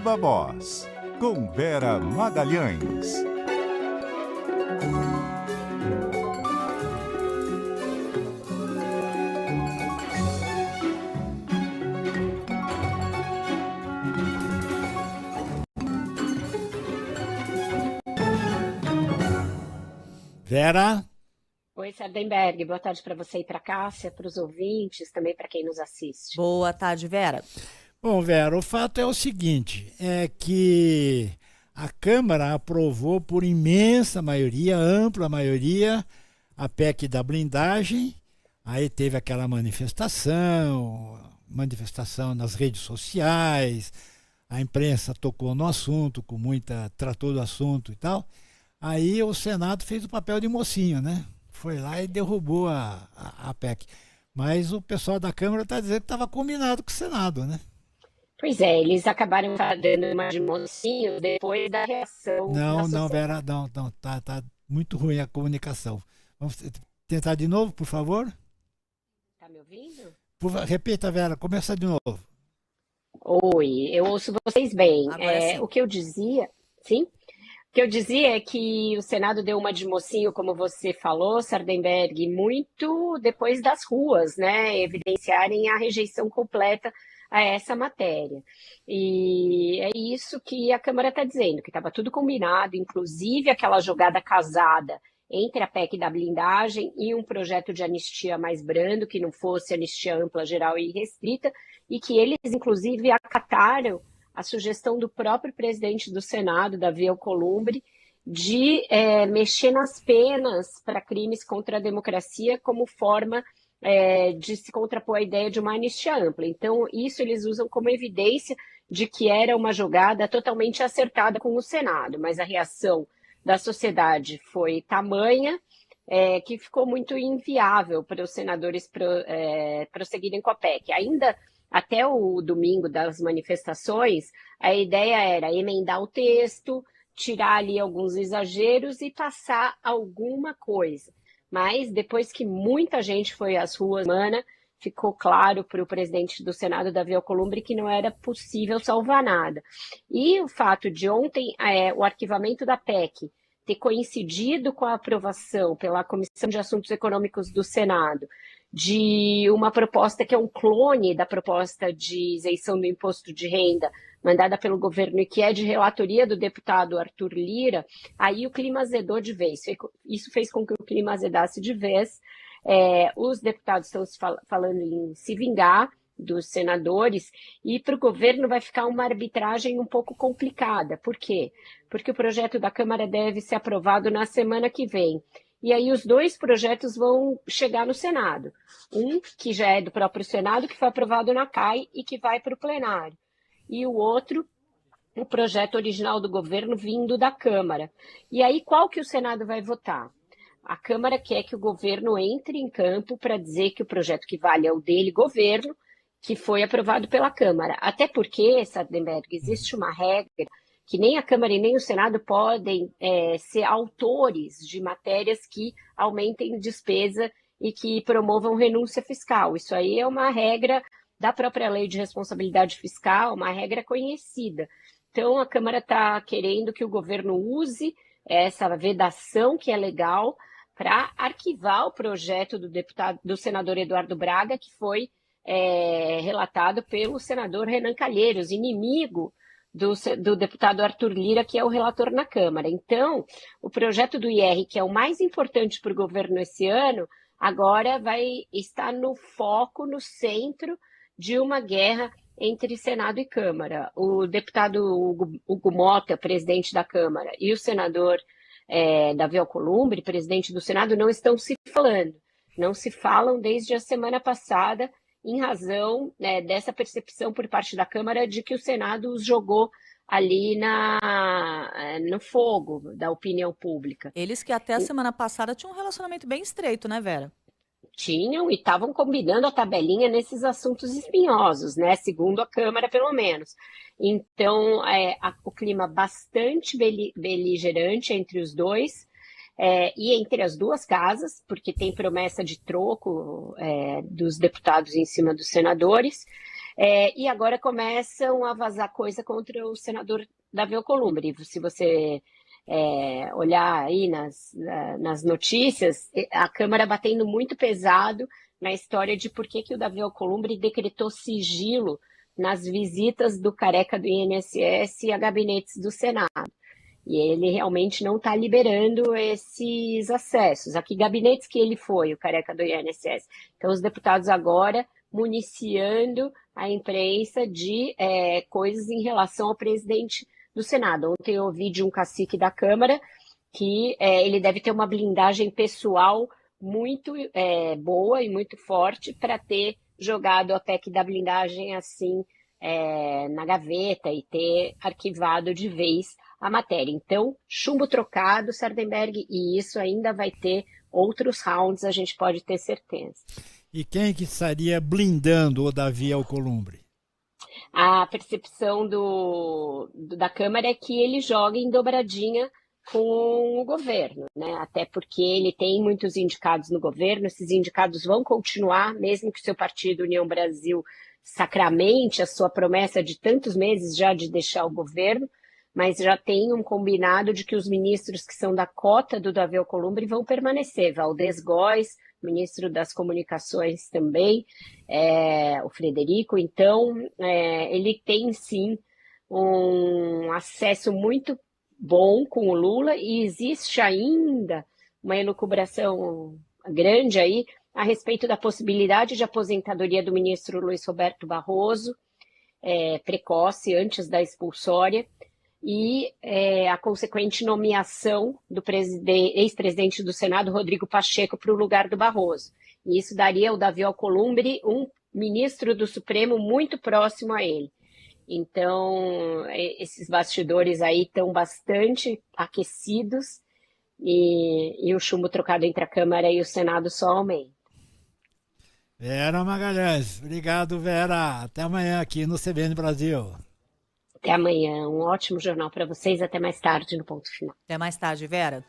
Viva Voz, com Vera Magalhães. Vera? Oi, Sardenberg. Boa tarde para você e para a Cássia, para os ouvintes, também para quem nos assiste. Boa tarde, Vera. Bom, Vera, o fato é o seguinte, é que a Câmara aprovou por imensa maioria, ampla maioria, a PEC da blindagem. Aí teve aquela manifestação nas redes sociais, a imprensa tocou no assunto, tratou do assunto e tal. Aí o Senado fez o papel de mocinho, né? Foi lá e derrubou a PEC. Mas o pessoal da Câmara está dizendo que estava combinado com o Senado, né? Pois é, eles acabaram dando uma de mocinho depois da reação da Não, sociedade. Vera, não, tá muito ruim a comunicação. Vamos tentar de novo, por favor? Tá me ouvindo? Repita, Vera, começa de novo. Oi, eu ouço vocês bem. Agora sim. O que eu dizia, sim? O que eu dizia é que o Senado deu uma de mocinho, como você falou, Sardenberg, muito depois das ruas, né, evidenciarem a rejeição completa a essa matéria. E é isso que a Câmara está dizendo, que estava tudo combinado, inclusive aquela jogada casada entre a PEC da blindagem e um projeto de anistia mais brando, que não fosse anistia ampla, geral e restrita, e que eles, inclusive, acataram a sugestão do próprio presidente do Senado, Davi Alcolumbre, de mexer nas penas para crimes contra a democracia como forma de se contrapor à ideia de uma anistia ampla. Então, isso eles usam como evidência de que era uma jogada totalmente acertada com o Senado, mas a reação da sociedade foi tamanha que ficou muito inviável para os senadores prosseguirem com a PEC. Ainda até o domingo das manifestações, a ideia era emendar o texto, tirar ali alguns exageros e passar alguma coisa. Mas depois que muita gente foi às ruas, ficou claro para o presidente do Senado, Davi Alcolumbre, que não era possível salvar nada. E o fato de ontem o arquivamento da PEC ter coincidido com a aprovação pela Comissão de Assuntos Econômicos do Senado de uma proposta que é um clone da proposta de isenção do imposto de renda mandada pelo governo e que é de relatoria do deputado Arthur Lira, aí o clima azedou de vez. Isso fez com que o clima azedasse de vez. Os deputados estão falando em se vingar dos senadores e para o governo vai ficar uma arbitragem um pouco complicada. Por quê? Porque o projeto da Câmara deve ser aprovado na semana que vem. E aí os dois projetos vão chegar no Senado. Um, que já é do próprio Senado, que foi aprovado na CAI e que vai para o plenário. E o outro, o projeto original do governo vindo da Câmara. E aí qual que o Senado vai votar? A Câmara quer que o governo entre em campo para dizer que o projeto que vale é o dele, governo, que foi aprovado pela Câmara. Até porque, Sardenberg, existe uma regra que nem a Câmara e nem o Senado podem ser autores de matérias que aumentem despesa e que promovam renúncia fiscal. Isso aí é uma regra da própria Lei de Responsabilidade Fiscal, uma regra conhecida. Então, a Câmara está querendo que o governo use essa vedação, que é legal, para arquivar o projeto do senador Eduardo Braga, que foi relatado pelo senador Renan Calheiros, inimigo do deputado Arthur Lira, que é o relator na Câmara. Então, o projeto do IR, que é o mais importante para o governo esse ano, agora vai estar no foco, no centro de uma guerra entre Senado e Câmara. O deputado Hugo Mota, presidente da Câmara, e o senador Davi Alcolumbre, presidente do Senado, não estão se falando. Não se falam desde a semana passada, em razão dessa percepção por parte da Câmara de que o Senado os jogou ali no fogo da opinião pública. Eles que até a semana passada tinham um relacionamento bem estreito, né, Vera? Tinham e estavam combinando a tabelinha nesses assuntos espinhosos, né? Segundo a Câmara, pelo menos. Então, o clima bastante beligerante entre os dois. E entre as duas casas, porque tem promessa de troco dos deputados em cima dos senadores. E agora começam a vazar coisa contra o senador Davi Alcolumbre. Se você olhar aí nas notícias, a Câmara batendo muito pesado na história de por que o Davi Alcolumbre decretou sigilo nas visitas do careca do INSS a gabinetes do Senado. E ele realmente não está liberando esses acessos. A que gabinetes que ele foi, o careca do INSS? Então, os deputados agora municiando a imprensa de coisas em relação ao presidente do Senado. Ontem eu ouvi de um cacique da Câmara que ele deve ter uma blindagem pessoal muito boa e muito forte para ter jogado a PEC da blindagem assim na gaveta e ter arquivado de vez a matéria. Então, chumbo trocado, Sardenberg, e isso ainda vai ter outros rounds, a gente pode ter certeza. E quem que estaria blindando o Davi Alcolumbre? A percepção da Câmara é que ele joga em dobradinha com o governo, né? Até porque ele tem muitos indicados no governo, esses indicados vão continuar, mesmo que o seu partido União Brasil sacramente a sua promessa de tantos meses já de deixar o governo, mas já tem um combinado de que os ministros que são da cota do Davi Alcolumbre vão permanecer. Valdez Góes, ministro das Comunicações também, o Frederico. Então, ele tem sim um acesso muito bom com o Lula e existe ainda uma elucubração grande aí a respeito da possibilidade de aposentadoria do ministro Luiz Roberto Barroso, precoce, antes da expulsória, e a consequente nomeação do ex-presidente do Senado, Rodrigo Pacheco, para o lugar do Barroso. E isso daria ao Davi Alcolumbre um ministro do Supremo muito próximo a ele. Então, esses bastidores aí estão bastante aquecidos e o chumbo trocado entre a Câmara e o Senado só aumenta. Vera Magalhães, obrigado, Vera. Até amanhã aqui no CBN Brasil. Até amanhã, um ótimo jornal para vocês, até mais tarde no Ponto Final. Até mais tarde, Vera.